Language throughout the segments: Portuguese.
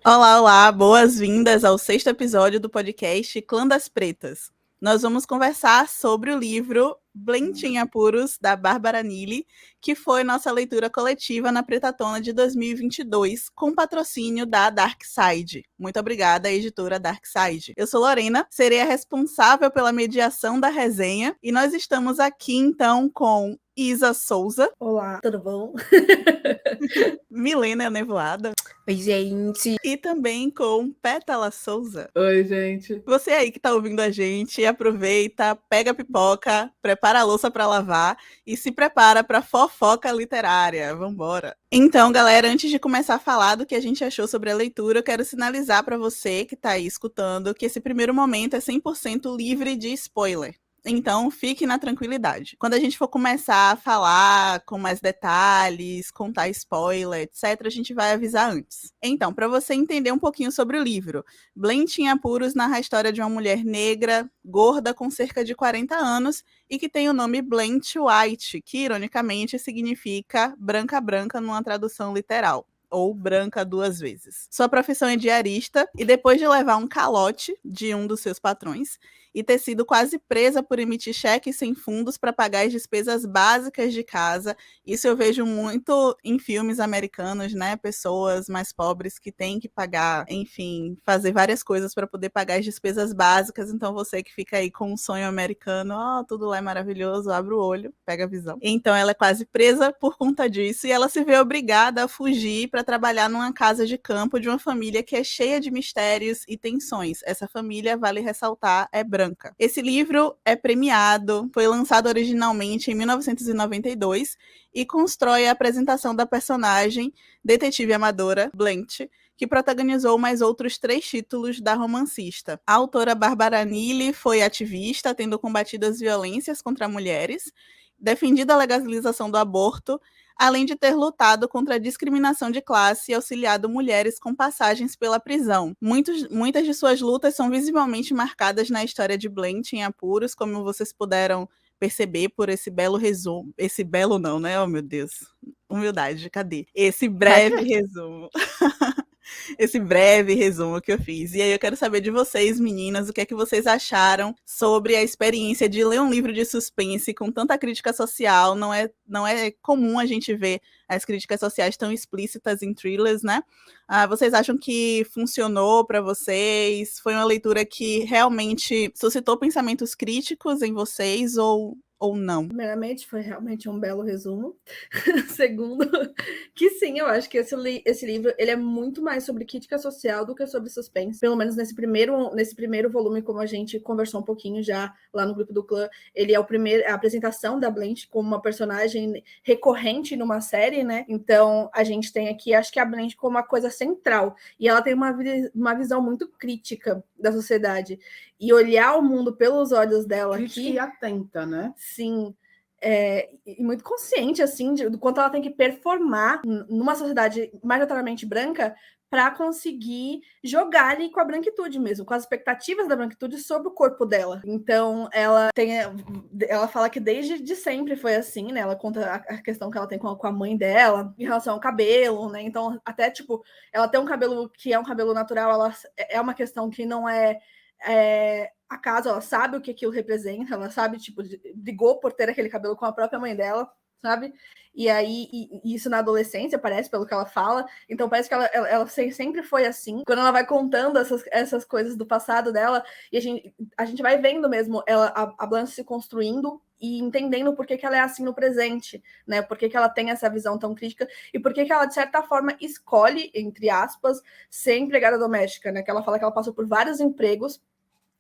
Olá, olá, boas-vindas ao 6º episódio do podcast Clã das Pretas. Nós vamos conversar sobre o livro Blend em Apuros, da Bárbara Nili, que foi nossa leitura coletiva na Pretatona de 2022, com patrocínio da Dark Side. Muito obrigada, editora Dark Side. Eu sou Lorena, serei a responsável pela mediação da resenha, e nós estamos aqui, então, com Isa Souza. Olá, tudo bom? Milena Nevoada. Oi, gente. E também com Pétala Souza. Oi, gente. Você aí que tá ouvindo a gente, aproveita, pega a pipoca, prepara a louça para lavar e se prepara para fofoca literária. Vambora! Então, galera, antes de começar a falar do que a gente achou sobre a leitura, eu quero sinalizar para você que tá aí escutando que esse primeiro momento é 100% livre de spoiler. Então, fique na tranquilidade. Quando a gente for começar a falar com mais detalhes, contar spoiler, etc., a gente vai avisar antes. Então, para você entender um pouquinho sobre o livro, Blend em Apuros narra a história de uma mulher negra, gorda, com cerca de 40 anos, e que tem o nome Blanche White, que, ironicamente, significa branca branca numa tradução literal, ou branca duas vezes. Sua profissão é diarista, e depois de levar um calote de um dos seus patrões, e ter sido quase presa por emitir cheques sem fundos para pagar as despesas básicas de casa. Isso eu vejo muito em filmes americanos, né? Pessoas mais pobres que têm que pagar, enfim, fazer várias coisas para poder pagar as despesas básicas. Então você que fica aí com um sonho americano, tudo lá é maravilhoso, abre o olho, pega a visão. Então ela é quase presa por conta disso e ela se vê obrigada a fugir para trabalhar numa casa de campo de uma família que é cheia de mistérios e tensões. Essa família, vale ressaltar, é branca. Esse livro é premiado, foi lançado originalmente em 1992 e constrói a apresentação da personagem detetive amadora Blanche, que protagonizou mais outros 3 títulos da romancista. A autora Bárbara Nili foi ativista, tendo combatido as violências contra mulheres, defendido a legalização do aborto, além de ter lutado contra a discriminação de classe e auxiliado mulheres com passagens pela prisão. Muitas de suas lutas são visivelmente marcadas na história de Blend em Apuros, como vocês puderam perceber por esse belo resumo. Esse belo não, né? Oh, meu Deus. Humildade, cadê? Esse breve resumo. Esse breve resumo que eu fiz. E aí eu quero saber de vocês, meninas, o que é que vocês acharam sobre a experiência de ler um livro de suspense com tanta crítica social. Não é comum a gente ver as críticas sociais tão explícitas em thrillers, né? Vocês acham que funcionou para vocês? Foi uma leitura que realmente suscitou pensamentos críticos em vocês ou não? Primeiramente, foi realmente um belo resumo. Segundo, que sim, eu acho que esse livro ele é muito mais sobre crítica social do que sobre suspense. Pelo menos nesse primeiro volume, como a gente conversou um pouquinho já lá no grupo do clã, ele é a apresentação da Blanche como uma personagem recorrente numa série, né? Então, a gente tem aqui, acho que a Blanche como uma coisa central. E ela tem uma visão muito crítica da sociedade. E olhar o mundo pelos olhos dela crítica aqui... e atenta, né? Sim, e muito consciente, assim, do quanto ela tem que performar numa sociedade majoritariamente branca para conseguir jogar ali com a branquitude mesmo, com as expectativas da branquitude sobre o corpo dela. Então, ela fala que desde sempre foi assim, né? Ela conta a questão que ela tem com a mãe dela em relação ao cabelo, né? Então, até, tipo, ela tem um cabelo que é um cabelo natural, ela é uma questão que não é acaso, ela sabe o que aquilo representa, ela sabe, tipo, brigou por ter aquele cabelo com a própria mãe dela, sabe? E aí, isso na adolescência, parece, pelo que ela fala. Então, parece que ela sempre foi assim. Quando ela vai contando essas coisas do passado dela, e a gente vai vendo mesmo a Blanche se construindo e entendendo por que ela é assim no presente, né? Por que ela tem essa visão tão crítica e por que ela, de certa forma, escolhe, entre aspas, ser empregada doméstica, né? Que ela fala que ela passou por vários empregos,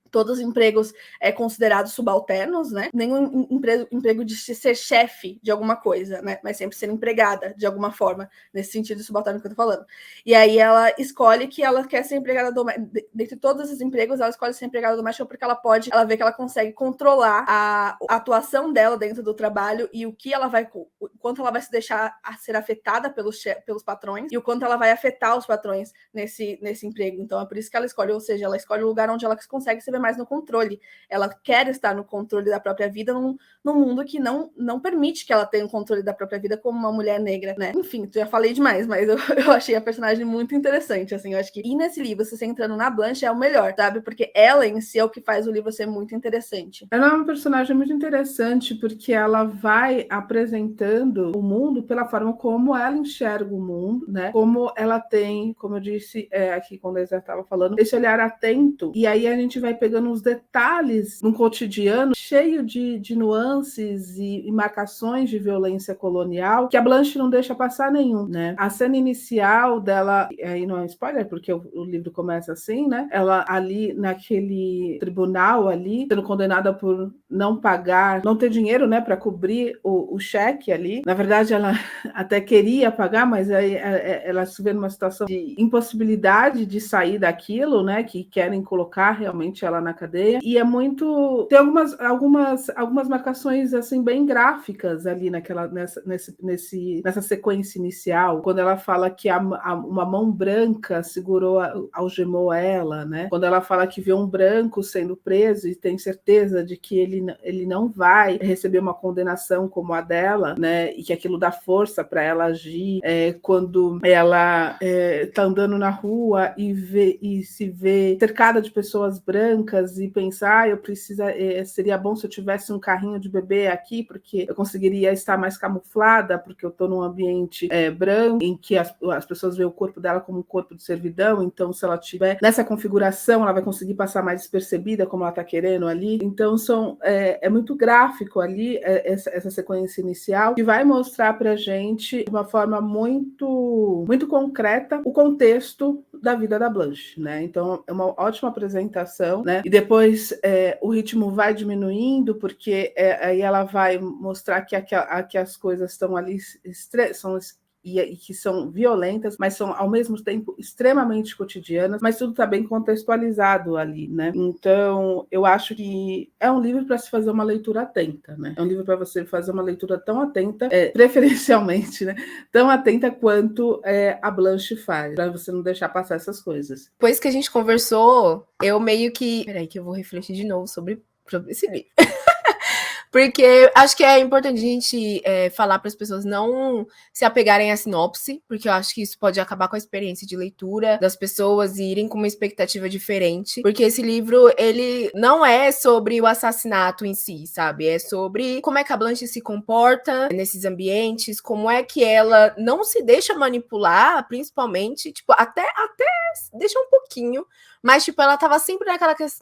todos os empregos considerados subalternos, né? Nenhum emprego de ser chefe de alguma coisa, né? Mas sempre ser empregada de alguma forma, nesse sentido de subalterno que eu tô falando. E aí ela escolhe que ela quer ser empregada doméstica. Dentre todos esses empregos, ela escolhe ser empregada doméstica porque ela vê que ela consegue controlar a atuação dela dentro do trabalho e o quanto ela vai se deixar ser afetada pelos patrões e o quanto ela vai afetar os patrões nesse emprego. Então é por isso que ela escolhe, ou seja, ela escolhe o lugar onde ela consegue se ver mais no controle. Ela quer estar no controle da própria vida num mundo que não permite que ela tenha o controle da própria vida como uma mulher negra, né? Enfim, já falei demais, mas eu achei a personagem muito interessante, assim, eu acho que ir nesse livro, se centrando na Blanche, é o melhor, sabe? Porque ela em si é o que faz o livro ser muito interessante. Ela é uma personagem muito interessante porque ela vai apresentando o mundo pela forma como ela enxerga o mundo, né? Como ela tem, como eu disse aqui quando a Isa estava falando, esse olhar atento, e aí a gente vai pegando os detalhes no cotidiano cheio de nuances e marcações de violência colonial que a Blanche não deixa passar nenhum, né? A cena inicial dela, aí não é spoiler porque o livro começa assim, né? Ela ali naquele tribunal ali, sendo condenada por não pagar, não ter dinheiro, né, para cobrir o cheque ali. Na verdade, ela até queria pagar, mas aí ela se vê numa situação de impossibilidade de sair daquilo, né, que querem colocar realmente ela na cadeia. E é muito... Tem algumas marcações, assim, bem gráficas ali nessa sequência inicial, quando ela fala que uma mão branca segurou, algemou ela, né? Quando ela fala que vê um branco sendo preso e tem certeza de que ele não vai receber uma condenação como a dela, né? E que aquilo dá força para ela agir. Quando ela está andando na rua e se vê cercada de pessoas brancas e pensar, seria bom se eu tivesse um carrinho de bebê aqui, porque eu conseguiria estar mais camuflada, porque eu estou num ambiente branco, em que as pessoas veem o corpo dela como um corpo de servidão, então se ela estiver nessa configuração, ela vai conseguir passar mais despercebida, como ela está querendo ali. Então é muito gráfico ali essa sequência inicial, que vai mostrar para a gente de uma forma muito, muito concreta o contexto da vida da Blanche, né? Então é uma ótima apresentação, né? E depois o ritmo vai diminuindo, porque aí ela vai mostrar que as coisas estão ali, e que são violentas, mas são, ao mesmo tempo, extremamente cotidianas, mas tudo está bem contextualizado ali, né? Então, eu acho que é um livro para se fazer uma leitura atenta, né? É um livro para você fazer uma leitura tão atenta, preferencialmente, né? Tão atenta quanto a Blanche faz, para você não deixar passar essas coisas. Depois que a gente conversou, eu meio que... Peraí que eu vou refletir de novo sobre esse livro. Porque acho que é importante a gente falar para as pessoas não se apegarem à sinopse, porque eu acho que isso pode acabar com a experiência de leitura das pessoas e irem com uma expectativa diferente. Porque esse livro, ele não é sobre o assassinato em si, sabe? É sobre como é que a Blanche se comporta nesses ambientes, como é que ela não se deixa manipular, principalmente, tipo, até deixa um pouquinho, mas, tipo, ela tava sempre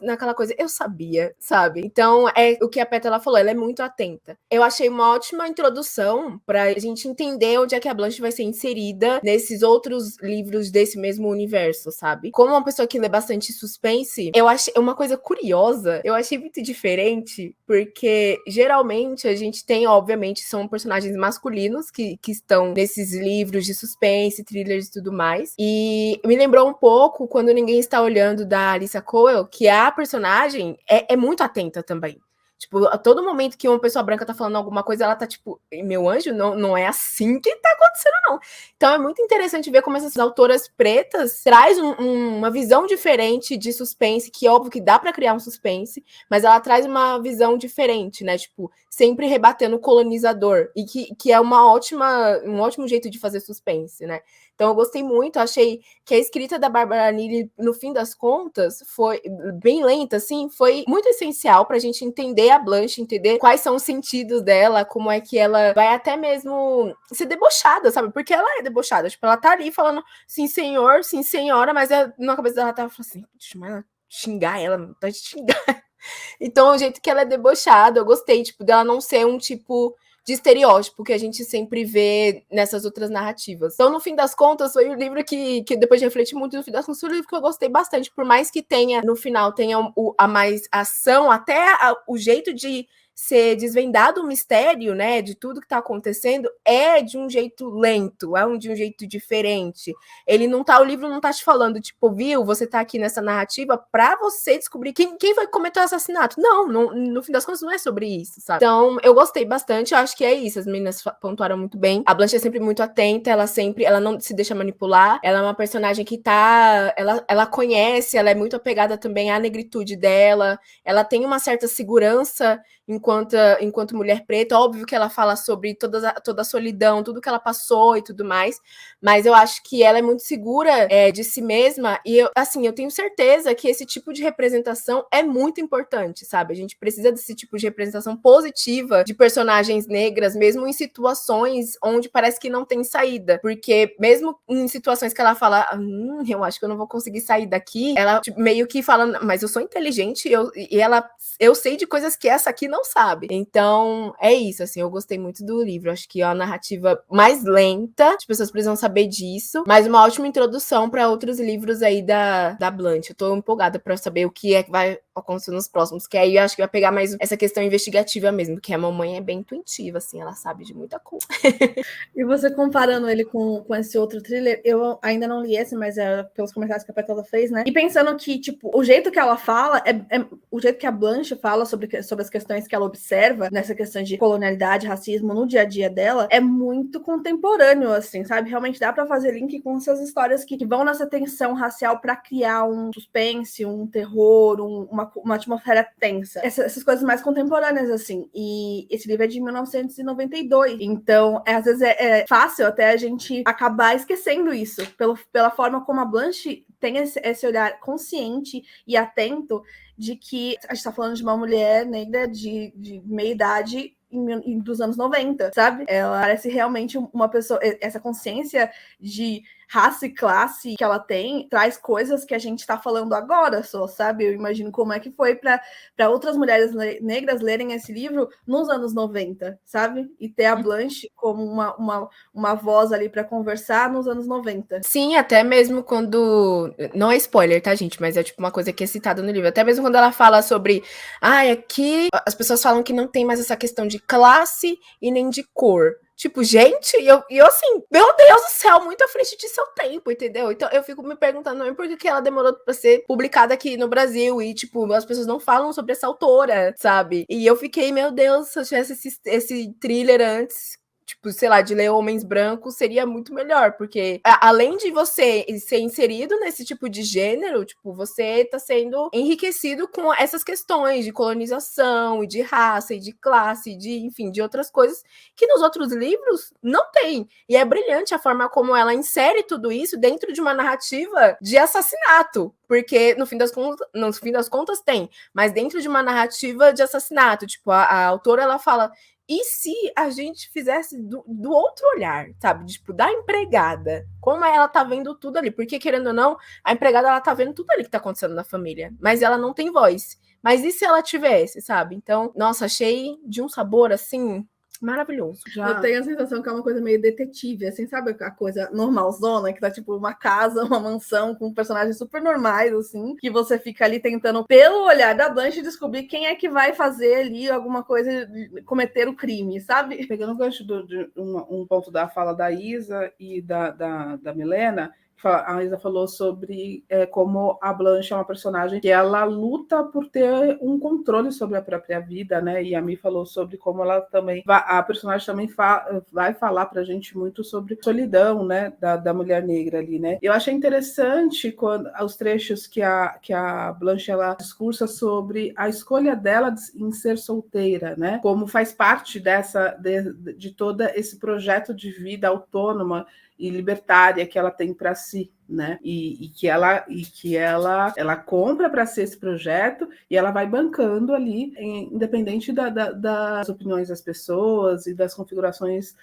naquela coisa, eu sabia, sabe? Então, é o que a Pétala falou, ela é muito atenta. Eu achei uma ótima introdução pra gente entender onde é que a Blanche vai ser inserida nesses outros livros desse mesmo universo, sabe? Como uma pessoa que lê bastante suspense, eu achei uma coisa curiosa, eu achei muito diferente, porque geralmente a gente tem, obviamente, são personagens masculinos que estão nesses livros de suspense, thrillers e tudo mais, e me lembrou um pouco Quando Ninguém Está Olhando, da Alyssa Cowell, que a personagem é muito atenta também. Tipo, a todo momento que uma pessoa branca tá falando alguma coisa, ela tá tipo, meu anjo, não é assim que tá acontecendo, não. Então é muito interessante ver como essas autoras pretas traz uma visão diferente de suspense, que é óbvio que dá pra criar um suspense, mas ela traz uma visão diferente, né? Tipo, sempre rebatendo o colonizador, e que é um ótimo jeito de fazer suspense, né? Então eu gostei muito, achei que a escrita da Bárbara Neely, no fim das contas, foi bem lenta, assim, foi muito essencial pra gente entender a Blanche, entender quais são os sentidos dela, como é que ela vai até mesmo ser debochada, sabe? Porque ela é debochada, tipo, ela tá ali falando sim senhor, sim senhora, mas na cabeça dela tava falando assim, deixa eu xingar ela, não tá de xingar. Então, o jeito que ela é debochada, eu gostei, tipo, dela não ser um tipo de estereótipo que a gente sempre vê nessas outras narrativas. Então, no fim das contas, foi o livro que depois de refletir muito, no fim das contas, foi o livro que eu gostei bastante, por mais que tenha, no final, tenha a mais ação, até o jeito de ser desvendado o mistério, né, de tudo que tá acontecendo, é de um jeito lento, de um jeito diferente. O livro não tá te falando, tipo, viu, você tá aqui nessa narrativa pra você descobrir quem foi que cometeu o assassinato. Não, no fim das contas não é sobre isso, sabe? Então, eu gostei bastante, eu acho que é isso, as meninas pontuaram muito bem. A Blanche é sempre muito atenta, ela não se deixa manipular, ela é uma personagem que ela conhece, ela é muito apegada também à negritude dela, ela tem uma certa segurança enquanto mulher preta. Óbvio que ela fala sobre toda a solidão, tudo que ela passou e tudo mais, mas eu acho que ela é muito segura de si mesma, e eu tenho certeza que esse tipo de representação é muito importante, sabe? A gente precisa desse tipo de representação positiva de personagens negras, mesmo em situações onde parece que não tem saída, porque mesmo em situações que ela fala, eu acho que eu não vou conseguir sair daqui, ela meio que fala, mas eu sou inteligente, eu sei de coisas que essa aqui não sabe. Então, é isso, assim, eu gostei muito do livro, acho que é uma narrativa mais lenta, as pessoas precisam saber disso, mas uma ótima introdução para outros livros aí da Blanche. Eu tô empolgada para saber o que é que vai acontecer nos próximos, que aí eu acho que vai pegar mais essa questão investigativa mesmo, porque a mamãe é bem intuitiva, assim, ela sabe de muita coisa. E você comparando ele com esse outro thriller, eu ainda não li esse, mas é pelos comentários que a Petrola fez, né? E pensando que, tipo, o jeito que ela fala, o jeito que a Blanche fala sobre as questões que ela observa, nessa questão de colonialidade, racismo no dia a dia dela, é muito contemporâneo, assim, sabe? Realmente dá pra fazer link com essas histórias que vão nessa tensão racial pra criar um suspense, um terror, uma atmosfera tensa. Essas coisas mais contemporâneas, assim. E esse livro é de 1992. Então, às vezes é fácil até a gente acabar esquecendo isso, pela forma como a Blanche tem esse olhar consciente e atento de que a gente está falando de uma mulher negra de meia idade dos anos 90, sabe? Ela parece realmente uma pessoa, essa consciência de raça e classe que ela tem, traz coisas que a gente está falando agora só, sabe? Eu imagino como é que foi para outras mulheres negras lerem esse livro nos anos 90, sabe? E ter a Blanche como uma voz ali para conversar nos anos 90. Sim, até mesmo quando... Não é spoiler, tá, gente? Mas é tipo uma coisa que é citada no livro. Até mesmo quando ela fala sobre... aqui as pessoas falam que não tem mais essa questão de classe e nem de cor. Tipo, gente, e eu assim, meu Deus do céu, muito à frente de seu tempo, entendeu? Então eu fico me perguntando também por que ela demorou pra ser publicada aqui no Brasil e, tipo, as pessoas não falam sobre essa autora, sabe? E eu fiquei, meu Deus, se eu tivesse esse thriller antes, tipo, sei lá, de ler Homens Brancos, seria muito melhor, porque além de você ser inserido nesse tipo de gênero, tipo, você tá sendo enriquecido com essas questões de colonização, e de raça, e de classe, enfim, de outras coisas que nos outros livros não tem. E é brilhante a forma como ela insere tudo isso dentro de uma narrativa de assassinato, porque no fim das contas tem, mas dentro de uma narrativa de assassinato, tipo, a autora, ela fala... E se a gente fizesse do outro olhar, sabe? Tipo, da empregada. Como ela tá vendo tudo ali. Porque, querendo ou não, a empregada, ela tá vendo tudo ali que tá acontecendo na família. Mas ela não tem voz. Mas e se ela tivesse, sabe? Então, nossa, achei de um sabor, assim... maravilhoso. Eu tenho a sensação que é uma coisa meio detetive, assim, sabe? A coisa normalzona, que tá tipo uma casa, uma mansão com personagens super normais, assim, que você fica ali tentando, pelo olhar da Blanche, descobrir quem é que vai fazer ali alguma coisa, cometer o crime, sabe? Pegando o gancho de um ponto da fala da Isa e da Milena, a Isa falou sobre como a Blanche é uma personagem que ela luta por ter um controle sobre a própria vida, né? E a Mi falou sobre como ela também... A personagem também vai falar pra gente muito sobre solidão, né? Da mulher negra ali, né? Eu achei interessante quando os trechos que a Blanche, ela discursa sobre a escolha dela em ser solteira, né? Como faz parte de todo esse projeto de vida autônoma e libertária que ela tem para si, né? E que ela compra para si esse projeto e ela vai bancando ali, independente das opiniões das pessoas e das configurações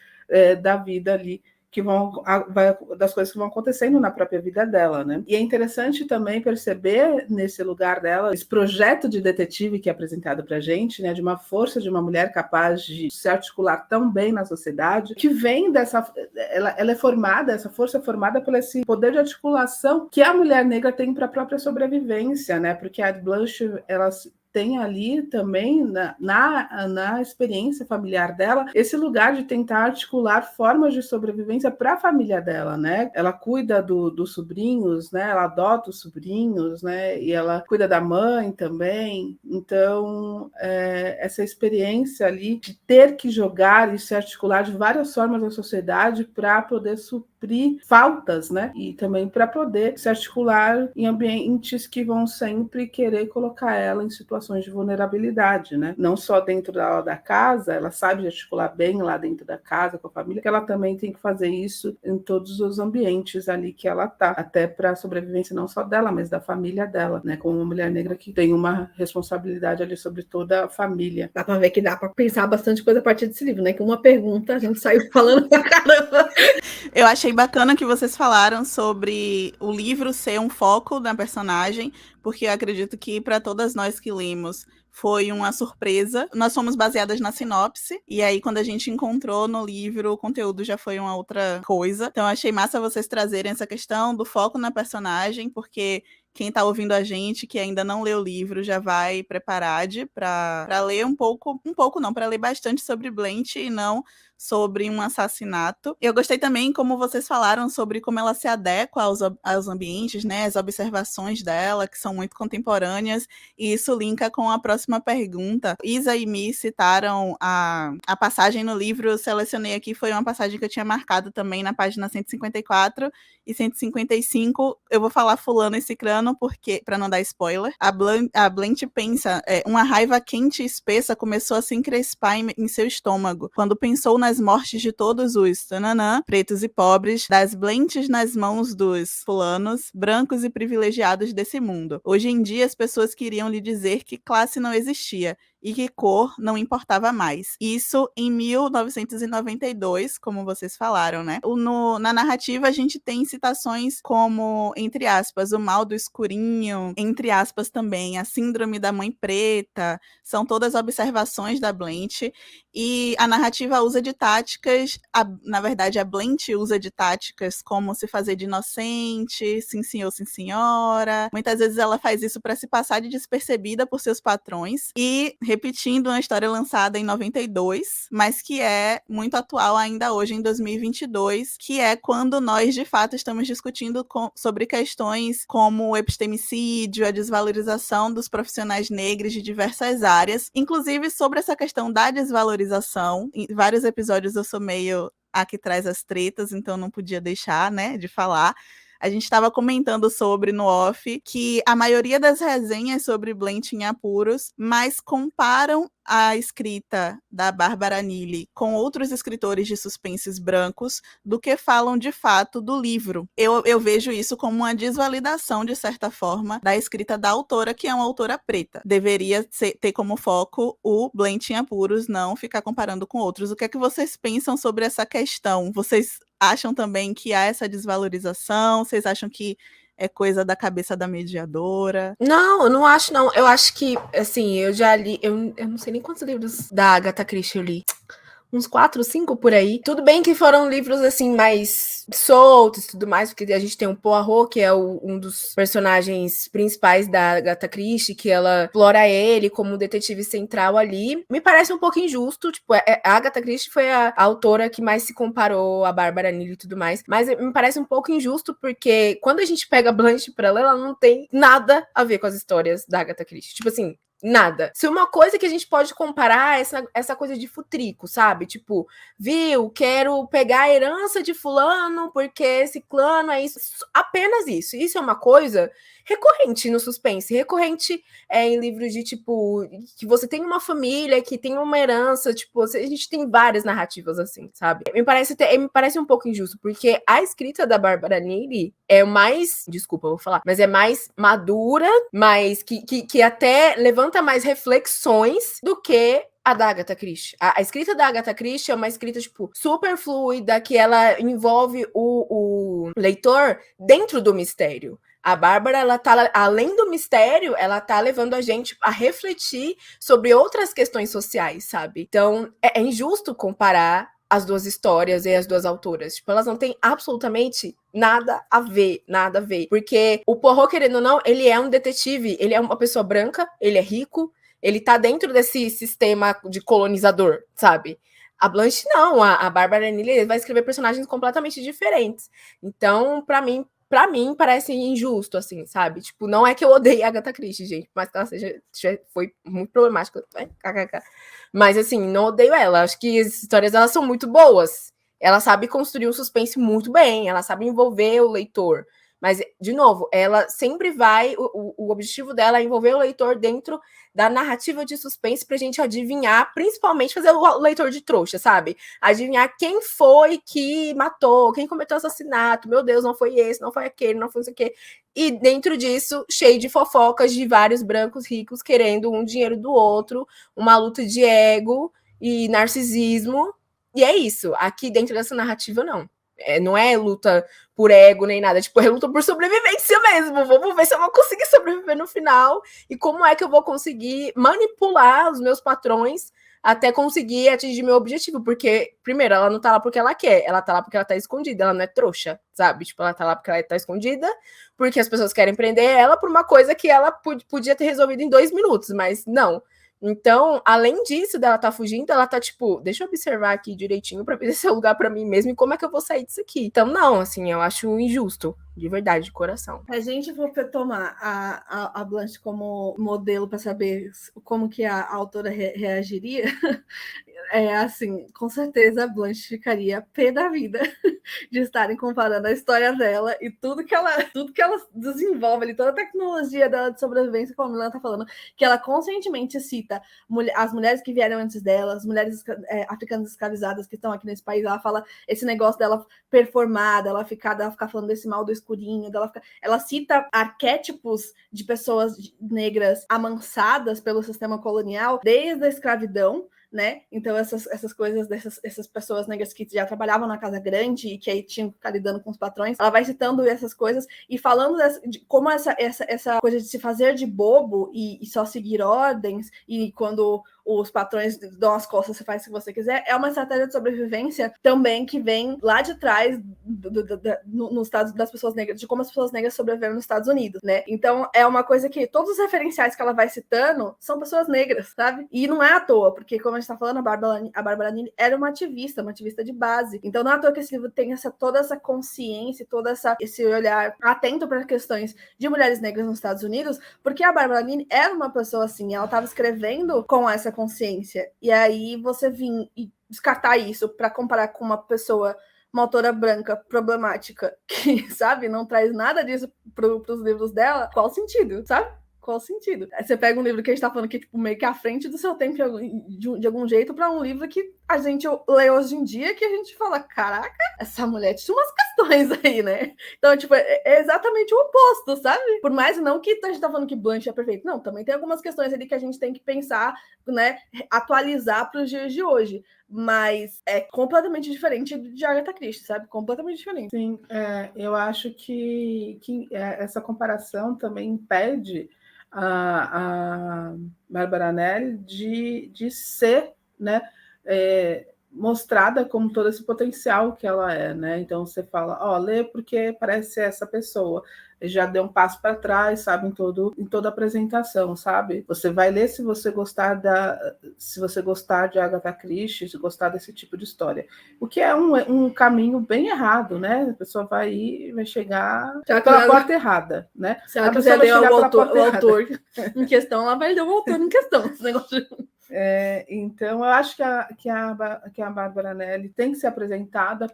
da vida ali, das coisas que vão acontecendo na própria vida dela, né? E é interessante também perceber nesse lugar dela, esse projeto de detetive que é apresentado pra gente, né? De uma força de uma mulher capaz de se articular tão bem na sociedade, que vem ela é formada, essa força é formada por esse poder de articulação que a mulher negra tem para a própria sobrevivência, né? Porque a Blanche, ela tem ali também, na experiência familiar dela, esse lugar de tentar articular formas de sobrevivência para a família dela, né? Ela cuida dos sobrinhos, né? Ela adota os sobrinhos, né? E ela cuida da mãe também. Então, essa experiência ali de ter que jogar e se articular de várias formas na sociedade para poder suprir faltas, né? E também para poder se articular em ambientes que vão sempre querer colocar ela em situações de vulnerabilidade, né? Não só dentro da casa, ela sabe articular bem lá dentro da casa com a família, que ela também tem que fazer isso em todos os ambientes ali que ela tá, até para a sobrevivência não só dela, mas da família dela, né? Como uma mulher negra que tem uma responsabilidade ali sobre toda a família. Dá para ver que dá para pensar bastante coisa a partir desse livro, né? Que uma pergunta a gente saiu falando pra caramba. Eu achei bacana que vocês falaram sobre o livro ser um foco na personagem, porque eu acredito que para todas nós que lemos foi uma surpresa. Nós fomos baseadas na sinopse, e aí quando a gente encontrou no livro, o conteúdo já foi uma outra coisa. Então eu achei massa vocês trazerem essa questão do foco na personagem, porque quem está ouvindo a gente, que ainda não leu o livro, já vai preparado para ler para ler bastante sobre Blanche e não sobre um assassinato. Eu gostei também como vocês falaram sobre como ela se adequa aos ambientes, né, as observações dela, que são muito contemporâneas, e isso linka com a próxima pergunta. Isa e Mi citaram a passagem no livro, eu selecionei aqui, foi uma passagem que eu tinha marcado também na página 154 e 155, eu vou falar fulano e cicrano, porque, para não dar spoiler, a Blanche pensa, uma raiva quente e espessa começou a se encrespar em seu estômago, quando pensou nas mortes de todos os pretos e pobres, das Blanches nas mãos dos fulanos, brancos e privilegiados desse mundo. Hoje em dia, as pessoas queriam lhe dizer que classe não existia, e que cor não importava mais. Isso em 1992, como vocês falaram, né? Na narrativa, a gente tem citações como, entre aspas, o mal do escurinho, entre aspas também, a síndrome da mãe preta, são todas observações da Blanche, e a narrativa usa de táticas, na verdade, a Blanche usa de táticas como se fazer de inocente, sim senhor, sim senhora. Muitas vezes ela faz isso para se passar de despercebida por seus patrões, e repetindo uma história lançada em 92, mas que é muito atual ainda hoje, em 2022, que é quando nós, de fato, estamos discutindo sobre questões como o epistemicídio, a desvalorização dos profissionais negros de diversas áreas, inclusive sobre essa questão da desvalorização. Em vários episódios eu sou meio a que traz as tretas, então não podia deixar, né, de falar. A gente estava comentando sobre no off que a maioria das resenhas sobre Blanche em Apuros mais comparam a escrita da Bárbara Neely com outros escritores de suspenses brancos do que falam de fato do livro. Eu vejo isso como uma desvalidação, de certa forma, da escrita da autora, que é uma autora preta. Deveria ter como foco o Blanche em Apuros, não ficar comparando com outros. O que é que vocês pensam sobre essa questão? Vocês acham também que há essa desvalorização? Vocês acham que é coisa da cabeça da mediadora? Não, eu não acho, não. Eu acho que, assim, eu já li... Eu não sei nem quantos livros da Agatha Christie eu li. Uns 4, 5 por aí. Tudo bem que foram livros, assim, mais soltos e tudo mais, porque a gente tem o Poirot, que é um dos personagens principais da Agatha Christie, que ela explora ele como detetive central ali. Me parece um pouco injusto, tipo, a Agatha Christie foi a autora que mais se comparou a Bárbara Neely e tudo mais, mas me parece um pouco injusto, porque quando a gente pega Blanche pra ler, ela não tem nada a ver com as histórias da Agatha Christie. Tipo assim, nada. Se uma coisa que a gente pode comparar é essa coisa de futrico, sabe? Tipo, viu, quero pegar a herança de fulano porque esse clã é isso. Apenas isso. Isso é uma coisa recorrente no suspense, recorrente em livros de, tipo, que você tem uma família, que tem uma herança, tipo, a gente tem várias narrativas assim, sabe? Me parece um pouco injusto, porque a escrita da Bárbara Neely é mais, desculpa, eu vou falar, mas é mais madura, mais que até levanta mais reflexões do que a da Agatha Christie. A escrita da Agatha Christie é uma escrita, tipo, super fluida, que ela envolve o leitor dentro do mistério. A Bárbara, ela tá, além do mistério, ela tá levando a gente a refletir sobre outras questões sociais, sabe? Então, é injusto comparar as duas histórias e as duas autoras. Tipo, elas não têm absolutamente nada a ver. Porque o Poirot, querendo ou não, ele é um detetive, ele é uma pessoa branca, ele é rico, Ele tá dentro desse sistema de colonizador, sabe? A Blanche não, a Bárbara Neely vai escrever personagens completamente diferentes. Então, pra mim parece injusto, assim, sabe? Tipo, não é que eu odeie a Agatha Christie, gente, mas que ela foi muito problemática. Mas, assim, não odeio ela. Acho que as histórias dela são muito boas. Ela sabe construir um suspense muito bem, ela sabe envolver o leitor. Mas, de novo, ela sempre vai... O objetivo dela é envolver o leitor dentro da narrativa de suspense pra gente adivinhar, principalmente fazer o leitor de trouxa, sabe? Adivinhar quem foi que matou, quem cometeu assassinato. Meu Deus, não foi esse, não foi aquele, não foi isso aqui. E dentro disso, cheio de fofocas de vários brancos ricos querendo um dinheiro do outro, uma luta de ego e narcisismo. E é isso. Aqui dentro dessa narrativa, não. Não é luta por ego nem nada, tipo, é luta por sobrevivência mesmo. Vamos ver se eu vou conseguir sobreviver no final e como é que eu vou conseguir manipular os meus patrões até conseguir atingir meu objetivo, porque, primeiro, ela não tá lá porque ela quer, ela tá lá porque ela tá escondida, ela não é trouxa, sabe? Tipo, ela tá lá porque ela tá escondida, porque as pessoas querem prender ela por uma coisa que ela podia ter resolvido em 2 minutos, mas não. Então, além disso, dela tá fugindo, ela tá tipo, deixa eu observar aqui direitinho pra ver se é lugar pra mim mesmo e como é que eu vou sair disso aqui. Então, não, assim, eu acho injusto, de verdade, de coração. A gente for tomar a Blanche como modelo para saber como que a autora reagiria, assim, com certeza a Blanche ficaria pé da vida de estarem comparando a história dela e tudo que ela desenvolve ali, toda a tecnologia dela de sobrevivência, como a Milena tá falando, que ela conscientemente cita as mulheres que vieram antes dela, as mulheres africanas escravizadas que estão aqui nesse país. Ela fala esse negócio dela performar, dela ficar falando desse mal do escurinho, ela cita arquétipos de pessoas negras amansadas pelo sistema colonial desde a escravidão, né? Então, essas coisas essas pessoas negras que já trabalhavam na casa grande e que aí tinham que ficar lidando com os patrões, ela vai citando essas coisas e falando de como essa coisa de se fazer de bobo e só seguir ordens, e quando os patrões dão as costas, você faz o que você quiser, é uma estratégia de sobrevivência também que vem lá de trás nos Estados, das pessoas negras, de como as pessoas negras sobreviveram nos Estados Unidos, né? Então, é uma coisa que todos os referenciais que ela vai citando são pessoas negras, sabe? E não é à toa, porque, como a gente tá falando, a Bárbara Neely era uma ativista de base. Então, não é à toa que esse livro tem toda essa consciência, esse olhar atento para questões de mulheres negras nos Estados Unidos, porque a Bárbara Neely era uma pessoa assim, ela estava escrevendo com essa consciência. E aí você vir e descartar isso para comparar com uma autora branca problemática que, sabe, não traz nada disso para os livros dela, qual sentido, sabe? Qual sentido? Aí você pega um livro que a gente tá falando que é tipo, meio que à frente do seu tempo de algum jeito, para um livro que a gente lê hoje em dia, que a gente fala, caraca, essa mulher tinha umas questões aí, né? Então, tipo, é exatamente o oposto, sabe? Por mais não que a gente tá falando que Blanche é perfeito, não, também tem algumas questões ali que a gente tem que pensar, né, atualizar para os dias de hoje, mas é completamente diferente de Agatha Christie, sabe? Completamente diferente. Sim, eu acho que essa comparação também impede a Bárbara Neely de ser, né, mostrada como todo esse potencial que ela é, né? Então você fala, lê porque parece ser essa pessoa, já deu um passo para trás, sabe, em toda a apresentação, sabe? Você vai ler se você gostar de Agatha Christie, se gostar desse tipo de história, o que é um caminho bem errado, né? A pessoa vai chegar pela porta errada, né? Se ela quiser ler o autor em questão, ela vai ler o autor em questão. Esse negócio. Então, eu acho que a Bárbara Neely tem que ser apresentada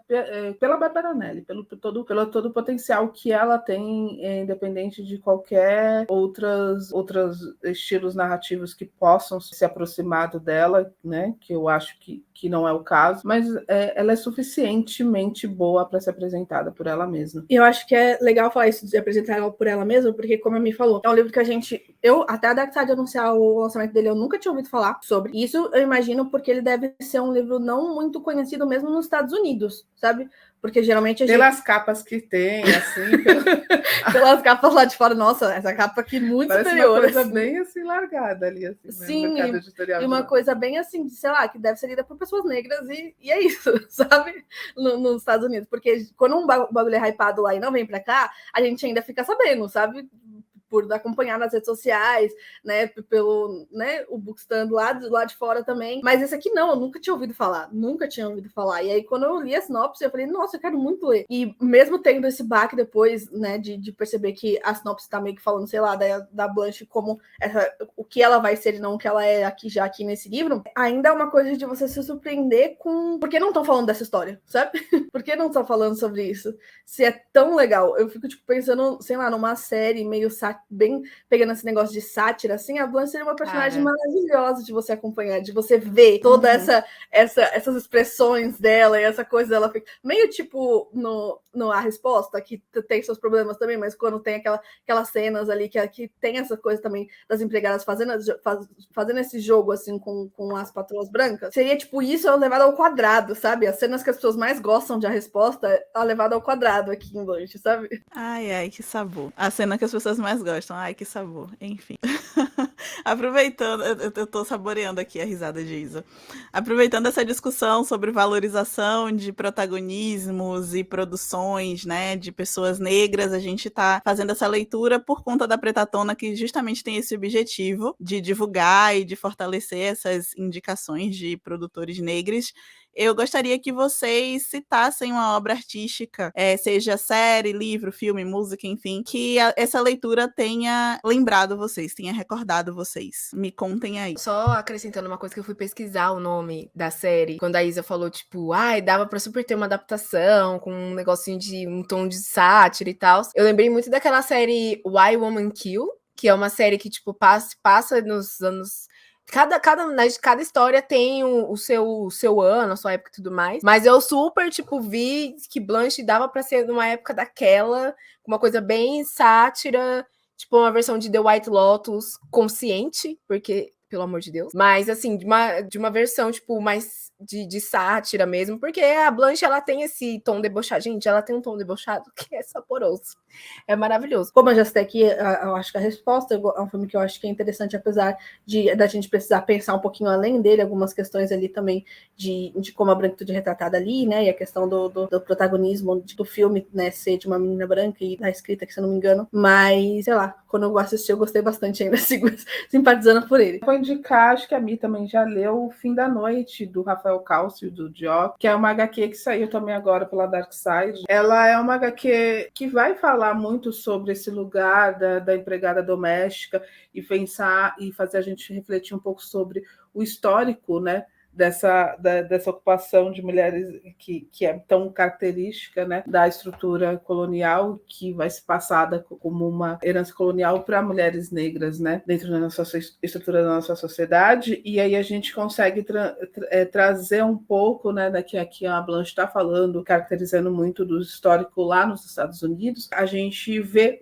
pela Bárbara Neely, pelo todo o potencial que ela tem, independente de qualquer outros estilos narrativos que possam se aproximar dela, né? Que eu acho que não é o caso, mas ela é suficientemente boa para ser apresentada por ela mesma. E eu acho que é legal falar isso de apresentar ela por ela mesma, porque, como a Mi falou, é um livro que até a Dark Side anunciar o lançamento dele, eu nunca tinha ouvido falar sobre. Isso eu imagino porque ele deve ser um livro não muito conhecido mesmo nos Estados Unidos, sabe? Porque geralmente pelas capas que tem, assim, pelas capas lá de fora, nossa, essa capa aqui muito parece superior. Uma coisa assim. Bem assim, largada ali, assim, sim, no mercado editorial. E uma coisa bem assim, sei lá, que deve ser lida por pessoas negras e é isso, sabe? Nos Estados Unidos. Porque quando um bagulho é hypado lá e não vem pra cá, a gente ainda fica sabendo, sabe? por acompanhar nas redes sociais, né, pelo, né, o Bookstand lá de fora também. Mas esse aqui não, eu nunca tinha ouvido falar. E aí, quando eu li a sinopse, eu falei, nossa, eu quero muito ler. E mesmo tendo esse baque depois, né, de perceber que a sinopse tá meio que falando, sei lá, da Blanche como o que ela vai ser e não o que ela é aqui nesse livro, ainda é uma coisa de você se surpreender com... Por que não estão falando dessa história, sabe? Por que não estão falando sobre isso? Se é tão legal. Eu fico, tipo, pensando, sei lá, numa série meio bem pegando esse negócio de sátira, assim, a Blanche seria uma personagem maravilhosa de você acompanhar, de você ver toda essas expressões dela e essa coisa dela. Meio tipo no A Resposta, que tem seus problemas também, mas quando tem aquelas cenas ali que tem essa coisa também das empregadas fazendo esse jogo, assim, com as patroas brancas, seria, tipo, isso levado ao quadrado, sabe? As cenas que as pessoas mais gostam de A Resposta, é levado ao quadrado aqui em Blanche, sabe? Ai, que sabor. A cena que as pessoas mais gostam. Ai, que sabor. Enfim. Aproveitando, eu tô saboreando aqui a risada de Isa. Aproveitando essa discussão sobre valorização de protagonismos e produções, né, de pessoas negras, a gente tá fazendo essa leitura por conta da Pretatona, que justamente tem esse objetivo de divulgar e de fortalecer essas indicações de produtores negros. Eu gostaria que vocês citassem uma obra artística, seja série, livro, filme, música, enfim, que essa leitura tenha lembrado vocês, tenha recordado vocês. Me contem aí. Só acrescentando uma coisa que eu fui pesquisar o nome da série, quando a Isa falou, tipo, dava pra super ter uma adaptação, com um negocinho de um tom de sátira e tal. Eu lembrei muito daquela série Why Woman Kill, que é uma série que, tipo, passa nos anos... Cada história tem o seu ano, a sua época e tudo mais. Mas eu super, tipo, vi que Blanche dava pra ser numa época daquela, uma coisa bem sátira, tipo uma versão de The White Lotus consciente, porque, pelo amor de Deus. Mas, assim, de uma versão, tipo, mais de sátira mesmo, porque a Blanche, ela tem esse tom debochado. Gente, ela tem um tom debochado que é saboroso. É maravilhoso. Como eu já citei aqui, eu acho que A Resposta é um filme que eu acho que é interessante, apesar da gente precisar pensar um pouquinho além dele, algumas questões ali também de como a branquitude é retratada ali, né, e a questão do protagonismo do filme, né, ser de uma menina branca e da escrita, que se eu não me engano, mas, sei lá, quando eu assisti eu gostei bastante ainda, simpatizando por ele. Vou indicar, acho que a Mi também já leu O Fim da Noite, do Rafael Cálcio, do Dioc, que é uma HQ que saiu também agora pela Dark Side. Ela é uma HQ que vai falar muito sobre esse lugar da empregada doméstica e pensar e fazer a gente refletir um pouco sobre o histórico, né, dessa ocupação de mulheres que é tão característica, né, da estrutura colonial, que vai ser passada como uma herança colonial para mulheres negras, né, dentro da nossa estrutura da nossa sociedade. E aí a gente consegue trazer um pouco, né, daqui aqui a Blanche está falando, caracterizando muito do histórico lá nos Estados Unidos. A gente vê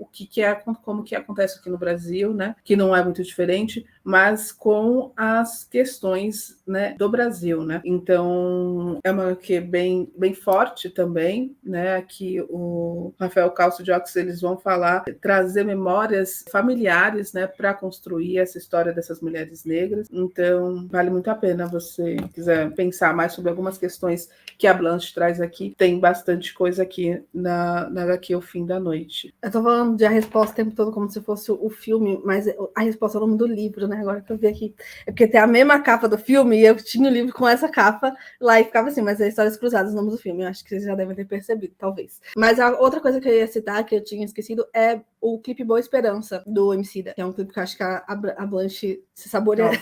como que acontece aqui no Brasil, né, que não é muito diferente, mas com as questões, né, do Brasil, né? Então é uma que bem forte também, né? Aqui o Rafael Cálcio de Ox, eles vão falar, trazer memórias familiares, né, para construir essa história dessas mulheres negras. Então vale muito a pena, você quiser pensar mais sobre algumas questões que a Blanche traz aqui. Tem bastante coisa aqui na HQ O Fim da Noite. Eu tô falando de A Resposta o tempo todo como se fosse o filme, mas A Resposta é o nome do livro, né? Agora que eu vi aqui. É porque tem a mesma capa do filme e eu tinha o livro com essa capa lá e ficava assim, mas é Histórias Cruzadas o nome do filme. Eu acho que vocês já devem ter percebido, talvez. Mas a outra coisa que eu ia citar, que eu tinha esquecido, é o clipe Boa Esperança, do Emicida. Que é um clipe que eu acho que a Blanche se saborearia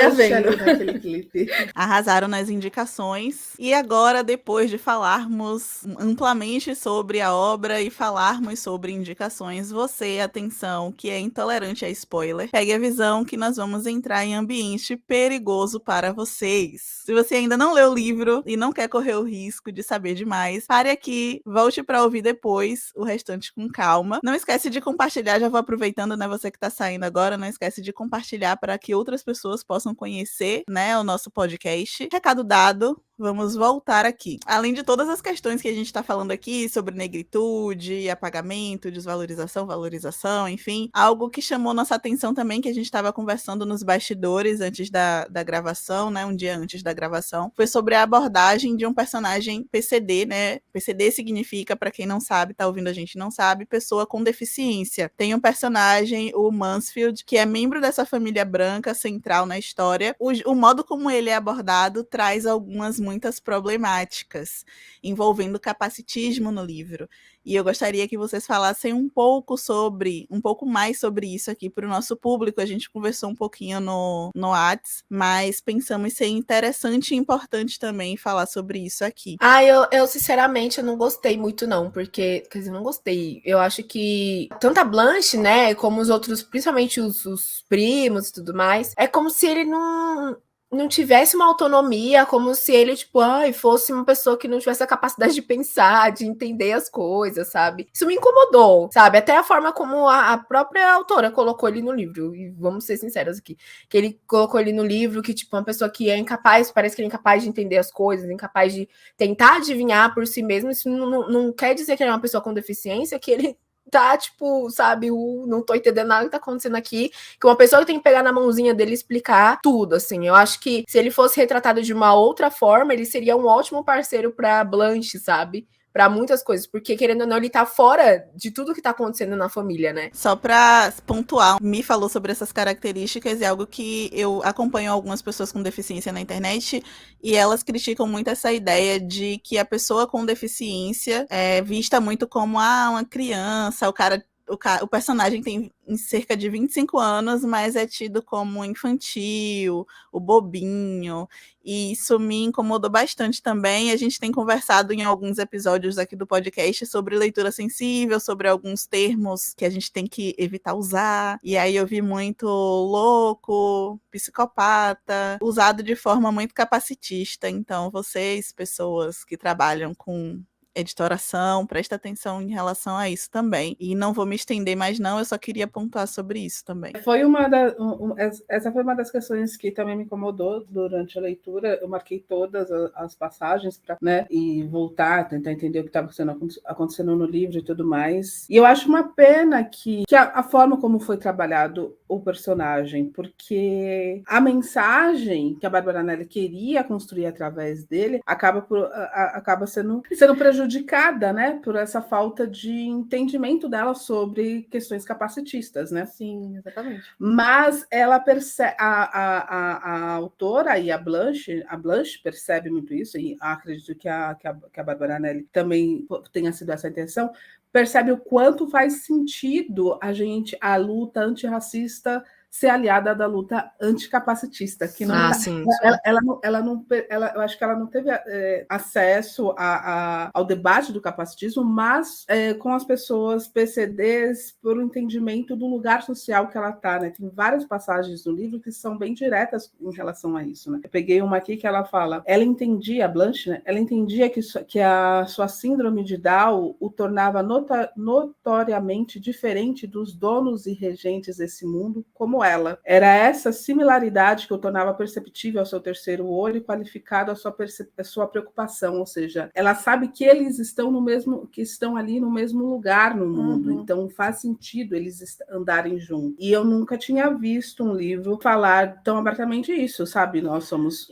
vendo. Naquele clipe. Arrasaram nas indicações. E agora, depois de falarmos amplamente sobre a obra e falarmos sobre indicações, você, atenção, que é intolerante a spoiler, pegue a visão que nós vamos entrar em ambiente perigoso para vocês. Se você ainda não leu o livro e não quer correr o risco de saber demais, pare aqui, volte para ouvir depois o restante com calma. Não esquece de compartilhar, já vou aproveitando, né, você que tá saindo agora, não esquece de compartilhar para que outras pessoas possam conhecer, né, o nosso podcast. Recado dado, vamos voltar aqui. Além de todas as questões que a gente está falando aqui sobre negritude, apagamento, desvalorização, valorização, enfim, algo que chamou nossa atenção também, que a gente estava conversando nos bastidores antes da gravação, né, um dia antes da gravação, foi sobre a abordagem de um personagem PCD, né? PCD significa, para quem não sabe, tá ouvindo a gente não sabe, pessoa com deficiência. Tem um personagem, o Mansfield, que é membro dessa família branca central na história. O modo como ele é abordado traz muitas problemáticas envolvendo capacitismo no livro. E eu gostaria que vocês falassem um pouco mais sobre isso aqui para o nosso público. A gente conversou um pouquinho no Whats, mas pensamos ser interessante e importante também falar sobre isso aqui. Eu sinceramente eu não gostei muito não, porque, quer dizer, não gostei. Eu acho que tanto a Blanche, né, como os outros, principalmente os primos e tudo mais, é como se ele não tivesse uma autonomia, como se ele, tipo, fosse uma pessoa que não tivesse a capacidade de pensar, de entender as coisas, sabe? Isso me incomodou, sabe? Até a forma como a própria autora colocou ele no livro, e vamos ser sinceros aqui, que ele colocou ele no livro que, tipo, uma pessoa que é incapaz, parece que ele é incapaz de entender as coisas, incapaz de tentar adivinhar por si mesmo, isso não quer dizer que ele é uma pessoa com deficiência, que ele tá, tipo, sabe, não tô entendendo nada que tá acontecendo aqui, que uma pessoa que tem que pegar na mãozinha dele e explicar tudo, assim. Eu acho que se ele fosse retratado de uma outra forma, ele seria um ótimo parceiro pra Blanche, sabe? Pra muitas coisas, porque querendo ou não, ele tá fora de tudo que tá acontecendo na família, né? Só pra pontuar, me falou sobre essas características, é algo que eu acompanho algumas pessoas com deficiência na internet, e elas criticam muito essa ideia de que a pessoa com deficiência é vista muito como uma criança, o personagem tem cerca de 25 anos, mas é tido como infantil, o bobinho, e isso me incomodou bastante também. A gente tem conversado em alguns episódios aqui do podcast sobre leitura sensível, sobre alguns termos que a gente tem que evitar usar, e aí eu vi muito louco, psicopata, usado de forma muito capacitista. Então, vocês, pessoas que trabalham com editoração, presta atenção em relação a isso também. E não vou me estender mais não, eu só queria pontuar sobre isso também. Essa foi uma das questões que também me incomodou durante a leitura. Eu marquei todas as passagens para, né, e voltar, tentar entender o que estava acontecendo no livro e tudo mais. E eu acho uma pena que a forma como foi trabalhado o personagem, porque a mensagem que a Bárbara Anelli queria construir através dele acaba sendo prejudicada, né, por essa falta de entendimento dela sobre questões capacitistas, né? Sim, exatamente. Mas ela percebe, a autora e a Blanche percebe muito isso, e acredito que a Bárbara Anelli também tenha sido essa intenção, percebe o quanto faz sentido a luta antirracista ser aliada da luta anticapacitista, que não sim. eu acho que ela não teve acesso ao debate do capacitismo, mas com as pessoas PCDs, por um entendimento do lugar social que ela está, né? Tem várias passagens no livro que são bem diretas em relação a isso, né? Eu peguei uma aqui que ela fala, ela entendia, a Blanche, né? Ela entendia que a sua síndrome de Down o tornava notoriamente diferente dos donos e regentes desse mundo, como ela. Era essa similaridade que o tornava perceptível ao seu terceiro olho e qualificado a sua preocupação, ou seja, ela sabe que eles estão ali no mesmo lugar no mundo, então faz sentido eles andarem juntos. E eu nunca tinha visto um livro falar tão abertamente isso, sabe? Nós somos,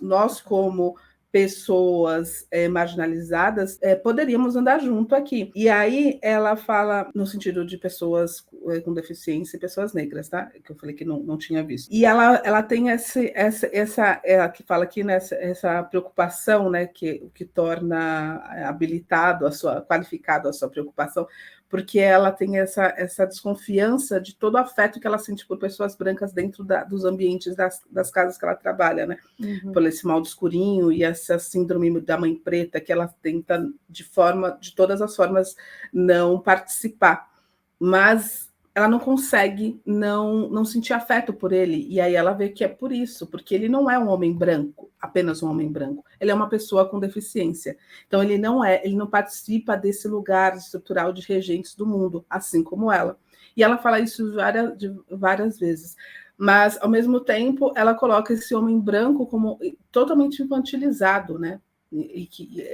nós como pessoas marginalizadas poderíamos andar junto aqui. E aí ela fala no sentido de pessoas com deficiência e pessoas negras, tá? Que eu falei que não tinha visto. E ela tem essa que fala aqui, né, essa preocupação, né, que torna qualificado a sua preocupação, porque ela tem essa desconfiança de todo o afeto que ela sente por pessoas brancas dentro dos ambientes das casas que ela trabalha, né? Por esse mal do escurinho e essa síndrome da mãe preta, que ela tenta, de todas as formas, não participar. Mas ela não consegue não sentir afeto por ele. E aí ela vê que é por isso, porque ele não é um homem branco, apenas um homem branco. Ele é uma pessoa com deficiência. Então ele não participa desse lugar estrutural de regentes do mundo, assim como ela. E ela fala isso várias vezes. mas ao mesmo tempo ela coloca esse homem branco como totalmente infantilizado, né? E que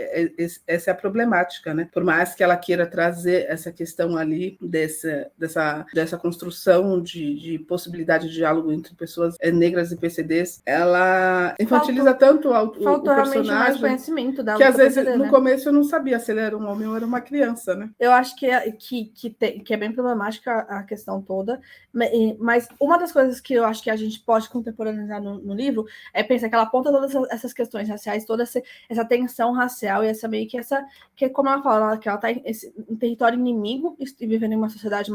essa é a problemática, né? Por mais que ela queira trazer essa questão ali dessa construção de possibilidade de diálogo entre pessoas negras e PCDs, ela infantiliza tanto o Faltou realmente mais personagem conhecimento dela que às vezes perceber, no né? começo eu não sabia se ele era um homem ou era uma criança, né? Eu acho que é bem problemática a questão toda, mas uma das coisas que eu acho que a gente pode contemporaneizar no livro é pensar que ela aponta todas essas questões raciais, toda essa tensão racial e essa meio que como ela fala, que ela está em território inimigo e vivendo em uma sociedade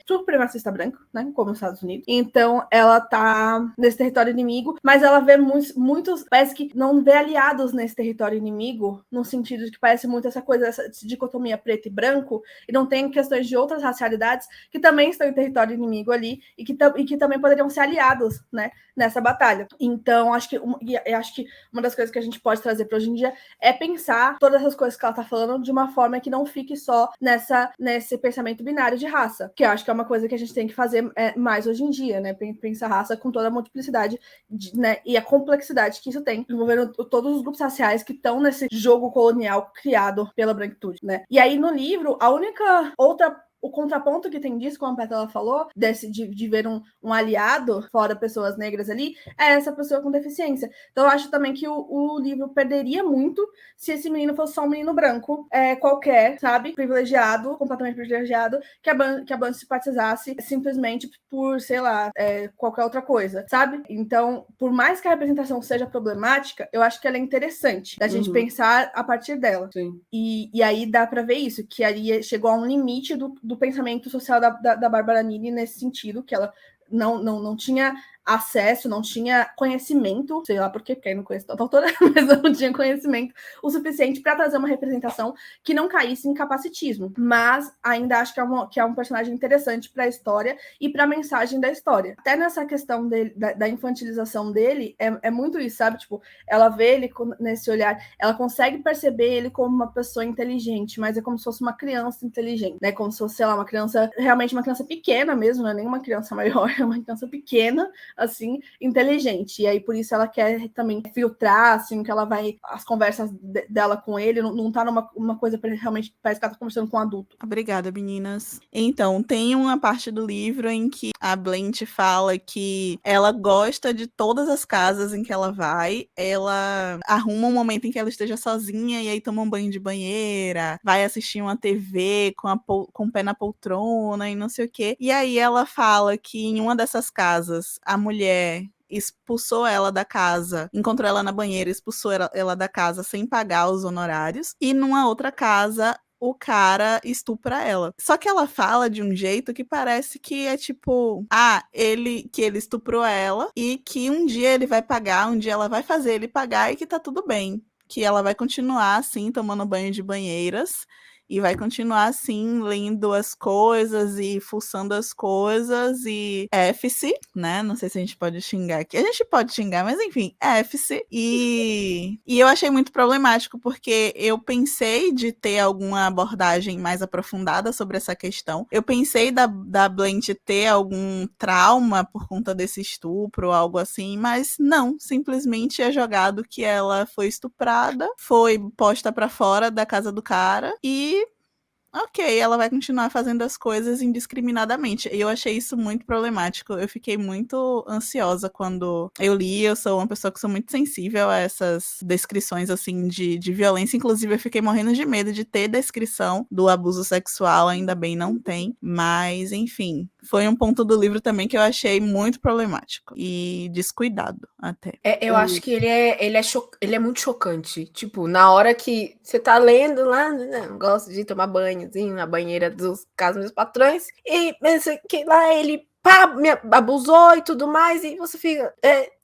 supremacista branca, né, como os Estados Unidos. Então ela tá nesse território inimigo, mas ela vê muitos, parece que não vê aliados nesse território inimigo, no sentido de que parece muito essa coisa, essa dicotomia preto e branco, e não tem questões de outras racialidades que também estão em território inimigo ali e que também poderiam ser aliados, né, nessa batalha. Então acho que uma das coisas que a gente pode trazer para hoje em dia é pensar todas essas coisas que ela tá falando de uma forma que não fique só nesse pensamento binário de raça, que eu acho que é uma coisa que a gente tem que fazer mais hoje em dia, né? Pensar raça com toda a multiplicidade, né? E a complexidade que isso tem, envolvendo todos os grupos raciais que estão nesse jogo colonial criado pela branquitude, né? E aí no livro, a única outra o contraponto que tem disso, como a Pétala falou, de ver um aliado, fora pessoas negras ali, é essa pessoa com deficiência. Então eu acho também que o livro perderia muito se esse menino fosse só um menino branco, qualquer, sabe? Privilegiado, completamente privilegiado, que a banda simpatizasse simplesmente por, sei lá, qualquer outra coisa, sabe? Então, por mais que a representação seja problemática, eu acho que ela é interessante da gente pensar a partir dela. Sim. E aí dá para ver isso, que ali chegou a um limite do pensamento social da Bárbara Nini nesse sentido, que ela não tinha acesso, não tinha conhecimento, sei lá por quê, porque eu não conheço tanta autora, mas eu não tinha conhecimento o suficiente para trazer uma representação que não caísse em capacitismo. Mas ainda acho que é um personagem interessante para a história e para a mensagem da história. Até nessa questão da infantilização dele, é muito isso, sabe? Tipo, ela vê ele nesse olhar, ela consegue perceber ele como uma pessoa inteligente, mas é como se fosse uma criança inteligente, né? Como se fosse, sei lá, uma criança, realmente uma criança pequena mesmo, não é nem uma criança maior, é uma criança pequena, assim, inteligente. E aí, por isso, ela quer também filtrar, assim, que ela vai... As conversas dela com ele não tá numa coisa realmente... Parece que ela tá conversando com um adulto. Obrigada, meninas. Então, tem uma parte do livro em que a Blanche fala que ela gosta de todas as casas em que ela vai. Ela arruma um momento em que ela esteja sozinha e aí toma um banho de banheira, vai assistir uma TV com o pé na poltrona e não sei o quê. E aí ela fala que em uma dessas casas, a mulher expulsou ela da casa, encontrou ela na banheira, expulsou ela da casa sem pagar os honorários, e numa outra casa o cara estupra ela. Só que ela fala de um jeito que parece que é tipo, que ele estuprou ela e que um dia ele vai pagar, um dia ela vai fazer ele pagar e que tá tudo bem, que ela vai continuar assim tomando banho de banheiras e vai continuar assim, lendo as coisas e fuçando as coisas e F-se, né? Não sei se a gente pode xingar aqui. A gente pode xingar, mas enfim, F-se. E eu achei muito problemático, porque eu pensei de ter alguma abordagem mais aprofundada sobre essa questão. Eu pensei da Blanche ter algum trauma por conta desse estupro ou algo assim, mas não, simplesmente é jogado que ela foi estuprada, foi posta pra fora da casa do cara e ok, ela vai continuar fazendo as coisas indiscriminadamente. E eu achei isso muito problemático. Eu fiquei muito ansiosa quando eu li. Eu sou uma pessoa que sou muito sensível a essas descrições, assim, de violência. Inclusive, eu fiquei morrendo de medo de ter descrição do abuso sexual. Ainda bem não tem. Mas, enfim, foi um ponto do livro também que eu achei muito problemático. E descuidado, até. Eu acho que ele é muito chocante. Tipo, na hora que você tá lendo lá, né, gosto de tomar banhozinho na banheira dos casos dos meus patrões, e pensa que lá ele me abusou e tudo mais, e você fica...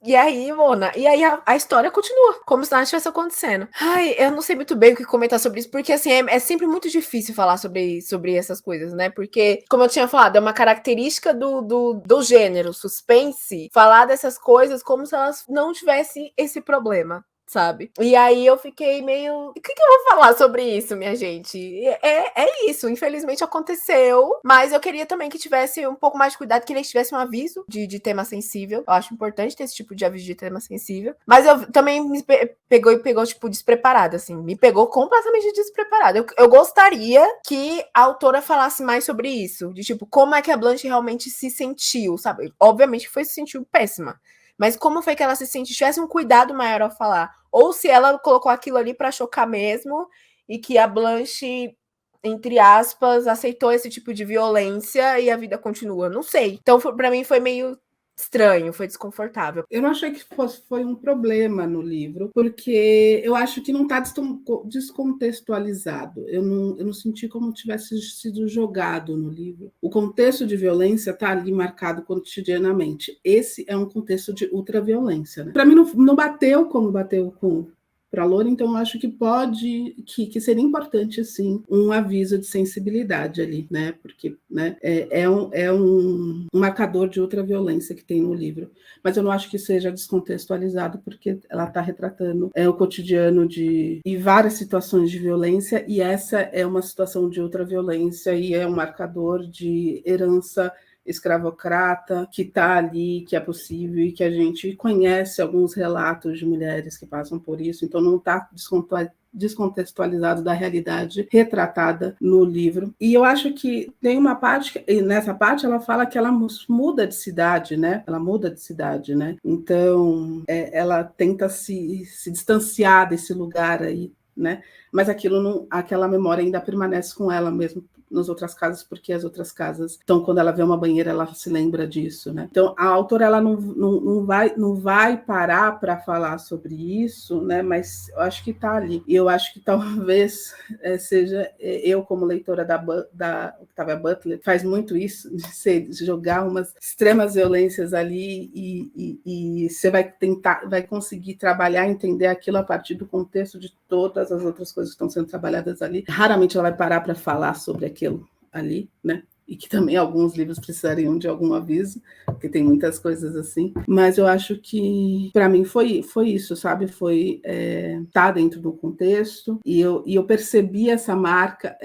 E aí, Mona, e aí a história continua, como se nada estivesse acontecendo. Ai, eu não sei muito bem o que comentar sobre isso, porque assim, é sempre muito difícil falar sobre essas coisas, né? Porque, como eu tinha falado, é uma característica do gênero suspense, falar dessas coisas como se elas não tivessem esse problema. sabe? E aí eu fiquei meio... O que eu vou falar sobre isso, minha gente? É isso, infelizmente aconteceu, mas eu queria também que tivesse um pouco mais de cuidado, queria que tivesse um aviso de tema sensível. Eu acho importante ter esse tipo de aviso de tema sensível, mas eu também me pegou, tipo, despreparada, assim, me pegou completamente despreparada. Eu gostaria que a autora falasse mais sobre isso, de tipo, como é que a Blanche realmente se sentiu, sabe? Obviamente que se sentiu péssima, mas como foi que ela se sentiu? Tivesse um cuidado maior ao falar. Ou se ela colocou aquilo ali para chocar mesmo e que a Blanche, entre aspas, aceitou esse tipo de violência e a vida continua. Não sei. Então, para mim, foi meio estranho, foi desconfortável. Eu não achei que foi um problema no livro, porque eu acho que não está descontextualizado. Eu não senti como tivesse sido jogado no livro. O contexto de violência está ali marcado cotidianamente. Esse é um contexto de ultraviolência, né? Para mim, não bateu como bateu para a Loura, então eu acho que seria importante, sim, um aviso de sensibilidade ali, né? Porque, né, é um marcador de ultraviolência que tem no livro. Mas eu não acho que seja descontextualizado, porque ela está retratando o cotidiano e várias situações de violência, e essa é uma situação de ultraviolência e é um marcador de herança escravocrata que está ali, que é possível e que a gente conhece alguns relatos de mulheres que passam por isso, então não está descontextualizado da realidade retratada no livro. E eu acho que tem uma parte, e nessa parte ela fala que ela muda de cidade, né? Ela muda de cidade, né? Então ela tenta se distanciar desse lugar aí, né? Mas aquela memória ainda permanece com ela mesmo nas outras casas, porque as outras casas, então quando ela vê uma banheira, ela se lembra disso, né? Então a autora ela não vai parar para falar sobre isso, né? Mas eu acho que está ali. E eu acho que talvez seja eu como leitora da Octavia Butler faz muito isso de jogar umas extremas violências ali e você vai conseguir trabalhar, entender aquilo a partir do contexto de todas as outras coisas que estão sendo trabalhadas ali. Raramente ela vai parar para falar sobre aquilo ali, né? E que também alguns livros precisariam de algum aviso, porque tem muitas coisas assim. Mas eu acho que, para mim, foi isso, sabe? Foi tá dentro do contexto, e eu percebi essa marca,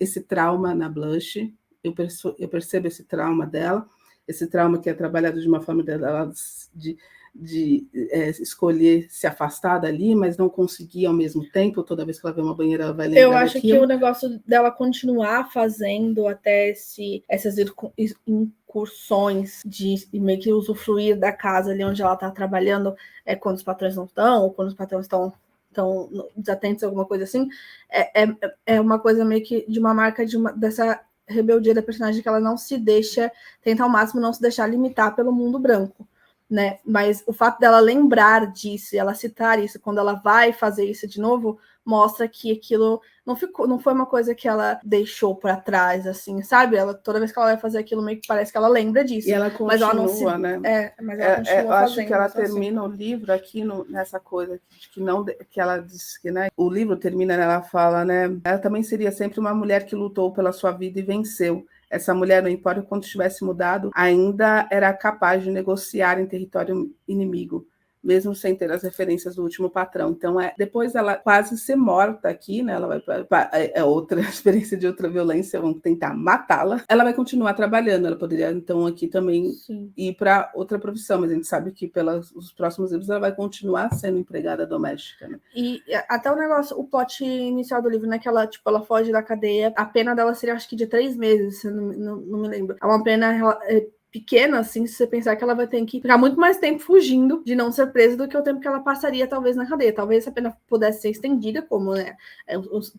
esse trauma na Blanche, eu percebo esse trauma dela, esse trauma que é trabalhado de uma forma dela de escolher se afastar dali, mas não conseguir ao mesmo tempo. Toda vez que ela vê uma banheira, ela vai lembrar Eu acho daquilo. que o negócio dela continuar fazendo até essas incursões de meio que usufruir da casa ali onde ela está trabalhando, quando os patrões não estão, ou quando os patrões estão desatentos, alguma coisa assim, é uma coisa meio que de uma marca dessa rebeldia da personagem, que ela não se deixa, tenta ao máximo não se deixar limitar pelo mundo branco, né? Mas o fato dela lembrar disso, ela citar isso quando ela vai fazer isso de novo, mostra que aquilo não foi uma coisa que ela deixou para trás, assim, sabe? Ela, toda vez que ela vai fazer aquilo, meio que parece que ela lembra disso. E ela continua, mas ela não se, né? Mas ela continua eu fazendo. acho que ela assim. termina o livro aqui nessa coisa que ela diz que, né? O livro termina, ela fala, né? Ela também seria sempre uma mulher que lutou pela sua vida e venceu. Essa mulher, não importa quanto tivesse mudado, ainda era capaz de negociar em território inimigo, mesmo sem ter as referências do último patrão. Então, depois ela quase ser morta aqui, né? Ela vai outra experiência de outra violência, vão tentar matá-la. Ela vai continuar trabalhando, ela poderia, então, aqui também ir para outra profissão, mas a gente sabe que pelos próximos livros ela vai continuar sendo empregada doméstica, né? E até o plot inicial do livro, né? Que ela foge da cadeia, a pena dela seria, acho que de 3 meses, se eu não me lembro. É uma pena pequena, assim, se você pensar que ela vai ter que ficar muito mais tempo fugindo de não ser presa do que o tempo que ela passaria, talvez, na cadeia. Talvez essa pena pudesse ser estendida, como, né,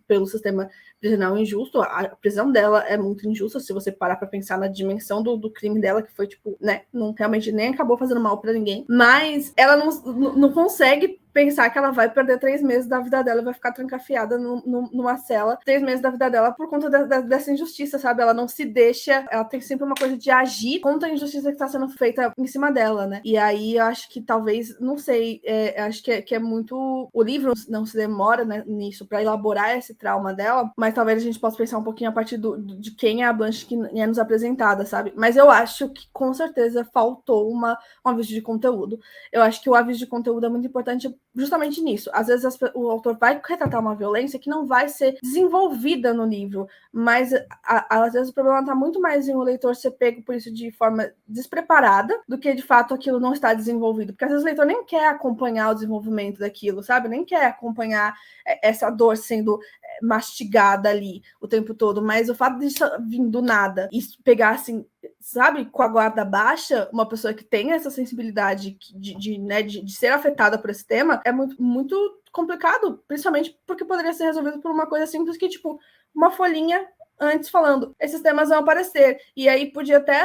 pelo sistema prisional injusto. A prisão dela é muito injusta, se você parar para pensar na dimensão do crime dela, que foi, tipo, né, não, realmente nem acabou fazendo mal para ninguém. Mas ela não consegue pensar que ela vai perder 3 meses da vida dela, vai ficar trancafiada numa cela, 3 meses da vida dela por conta dessa injustiça, sabe? Ela não se deixa, ela tem sempre uma coisa de agir contra a injustiça que está sendo feita em cima dela, né? E aí eu acho que talvez, não sei, acho que é muito... O livro não se demora, né, nisso, para elaborar esse trauma dela, mas talvez a gente possa pensar um pouquinho a partir de quem é a Blanche que é nos apresentada, sabe? Mas eu acho que com certeza faltou um aviso de conteúdo. Eu acho que o aviso de conteúdo é muito importante justamente nisso. Às vezes o autor vai retratar uma violência que não vai ser desenvolvida no livro, mas às vezes o problema está muito mais em o leitor ser pego por isso de forma despreparada do que de fato aquilo não está desenvolvido, porque às vezes o leitor nem quer acompanhar o desenvolvimento daquilo, sabe? Nem quer acompanhar essa dor sendo mastigada ali o tempo todo, mas o fato de vir do nada e pegar assim, sabe, com a guarda baixa, uma pessoa que tem essa sensibilidade de ser afetada por esse tema, é muito, muito complicado, principalmente porque poderia ser resolvido por uma coisa simples que, tipo, uma folhinha antes falando, esses temas vão aparecer, e aí podia até,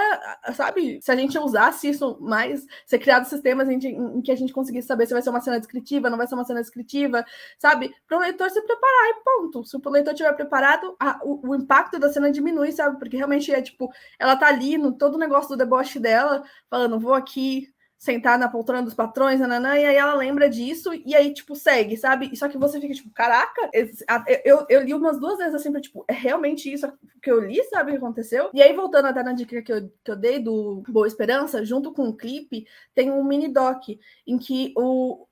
sabe, se a gente usasse isso mais, ser criado sistemas em que a gente conseguisse saber se vai ser uma cena descritiva, não vai ser uma cena descritiva, sabe, para o leitor se preparar e ponto. Se o leitor estiver preparado, o impacto da cena diminui, sabe, porque realmente é tipo, ela tá ali no todo o negócio do deboche dela, falando, vou aqui sentar na poltrona dos patrões, nananã, e aí ela lembra disso, e aí, tipo, segue, sabe? Só que você fica, tipo, caraca, eu li umas 2 vezes, assim, pra, tipo, é realmente isso que eu li, sabe, o que aconteceu? E aí, voltando até na dica que eu dei do Boa Esperança, junto com o clipe, tem um mini-doc, em que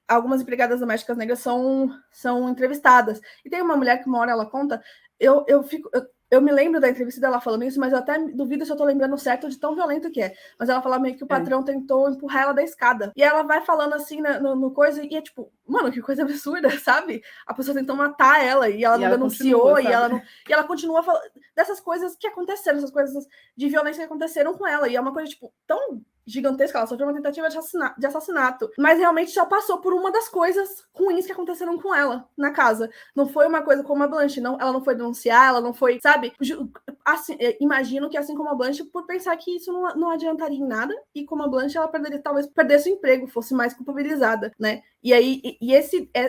algumas empregadas domésticas negras são entrevistadas. E tem uma mulher que uma hora ela conta, eu me lembro da entrevista dela falando isso, mas eu até duvido se eu tô lembrando certo de tão violento que é. Mas ela fala meio que o patrão tentou empurrar ela da escada. E ela vai falando assim no coisa, e é tipo, mano, que coisa absurda, sabe? A pessoa tentou matar ela e ela não denunciou, e ela continua falando dessas coisas que aconteceram, essas coisas de violência que aconteceram com ela. E é uma coisa, tipo, tão gigantesca, ela sofreu uma tentativa de assassinato, mas realmente já passou por uma das coisas ruins que aconteceram com ela na casa. Não foi uma coisa como a Blanche, não, ela não foi denunciar, ela não foi, sabe? Assim, imagino que assim como a Blanche, por pensar que isso não adiantaria em nada, e como a Blanche, ela talvez perdesse o emprego, fosse mais culpabilizada, né? E aí,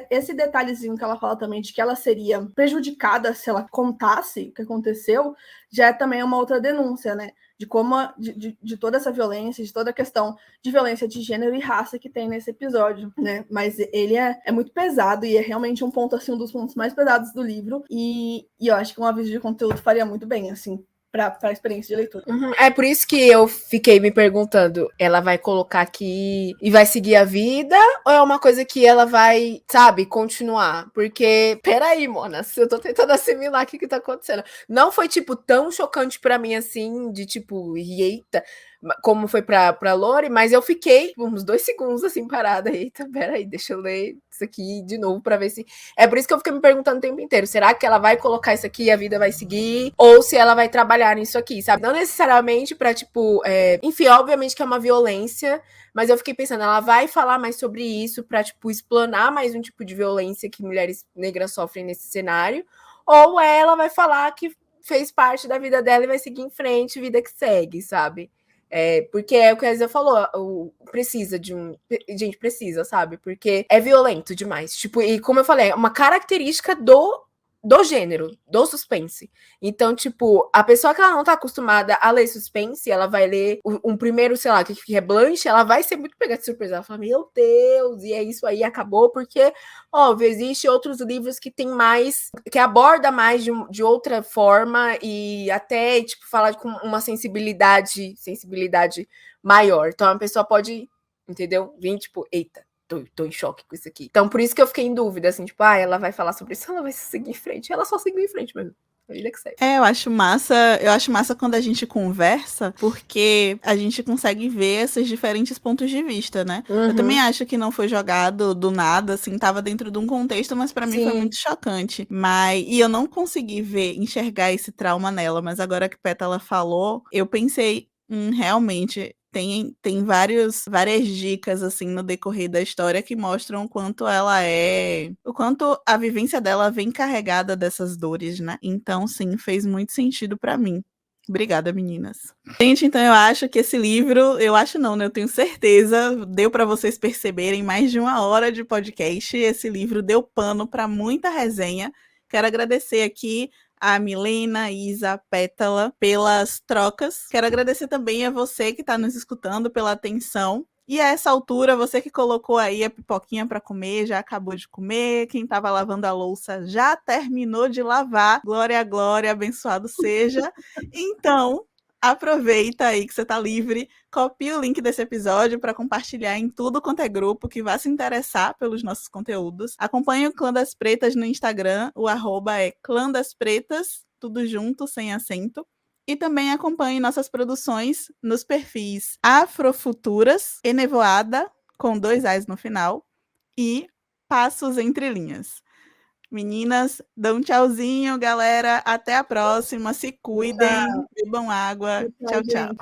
esse detalhezinho que ela fala também de que ela seria prejudicada se ela contasse o que aconteceu, já é também uma outra denúncia, né? De como de toda essa violência, de toda a questão de violência de gênero e raça que tem nesse episódio, né? Mas ele é muito pesado e é realmente um ponto, assim, um dos pontos mais pesados do livro, e eu acho que um aviso de conteúdo faria muito bem, assim, para a experiência de leitura. É por isso que eu fiquei me perguntando, ela vai colocar aqui e vai seguir a vida, ou é uma coisa que ela vai, sabe, continuar? Porque, peraí, Mona, eu tô tentando assimilar o que tá acontecendo. Não foi, tipo, tão chocante pra mim, assim, de tipo, eita, como foi pra Lori, mas eu fiquei uns 2 segundos, assim, parada. Eita, peraí, deixa eu ler isso aqui de novo pra ver se... É por isso que eu fiquei me perguntando o tempo inteiro, será que ela vai colocar isso aqui e a vida vai seguir? Ou se ela vai trabalhar nisso aqui, sabe? Não necessariamente pra, tipo... Enfim, obviamente que é uma violência, mas eu fiquei pensando, ela vai falar mais sobre isso pra, tipo, explanar mais um tipo de violência que mulheres negras sofrem nesse cenário? Ou ela vai falar que fez parte da vida dela e vai seguir em frente, vida que segue, sabe? Porque é o que a Isa falou, precisa de um... Gente, precisa, sabe? Porque é violento demais. Tipo, e como eu falei, é uma característica do gênero, do suspense. Então, tipo, a pessoa que ela não tá acostumada a ler suspense, ela vai ler um primeiro, sei lá, que é Blanche, ela vai ser muito pegada de surpresa. Ela fala, meu Deus, e é isso aí, acabou, porque, óbvio, existe outros livros que tem mais, que aborda mais de outra forma e até, tipo, fala com uma sensibilidade maior. Então, a pessoa pode, entendeu? Vir, tipo, eita, tô em choque com isso aqui. Então, por isso que eu fiquei em dúvida, assim, tipo, ela vai falar sobre isso, ela vai seguir em frente. Ela só seguiu em frente mesmo. A vida que segue. Eu acho massa quando a gente conversa, porque a gente consegue ver esses diferentes pontos de vista, né? Eu também acho que não foi jogado do nada, assim, tava dentro de um contexto, mas pra mim foi muito chocante. E eu não consegui enxergar esse trauma nela, mas agora que Pétala falou, eu pensei, realmente... Tem várias dicas, assim, no decorrer da história que mostram o quanto o quanto a vivência dela vem carregada dessas dores, né? Então, sim, fez muito sentido pra mim. Obrigada, meninas. Gente, então eu acho que esse livro, eu acho não, né? Eu tenho certeza, deu pra vocês perceberem, mais de 1 hora de podcast, esse livro deu pano pra muita resenha. Quero agradecer aqui a Milena, Isa, Pétala, pelas trocas. Quero agradecer também a você que está nos escutando pela atenção. E a essa altura, você que colocou aí a pipoquinha para comer, já acabou de comer. Quem estava lavando a louça já terminou de lavar. Glória a glória, abençoado seja. Então, aproveita aí que você tá livre, copia o link desse episódio para compartilhar em tudo quanto é grupo que vá se interessar pelos nossos conteúdos. Acompanhe o Clã das Pretas no Instagram, o @ é Clã das Pretas, tudo junto, sem acento. E também acompanhe nossas produções nos perfis Afrofuturas, Enevoada, com 2 As no final, e Passos Entre Linhas. Meninas, dão um tchauzinho, galera. Até a próxima. Se cuidem, bebam água. Tchau, tchau.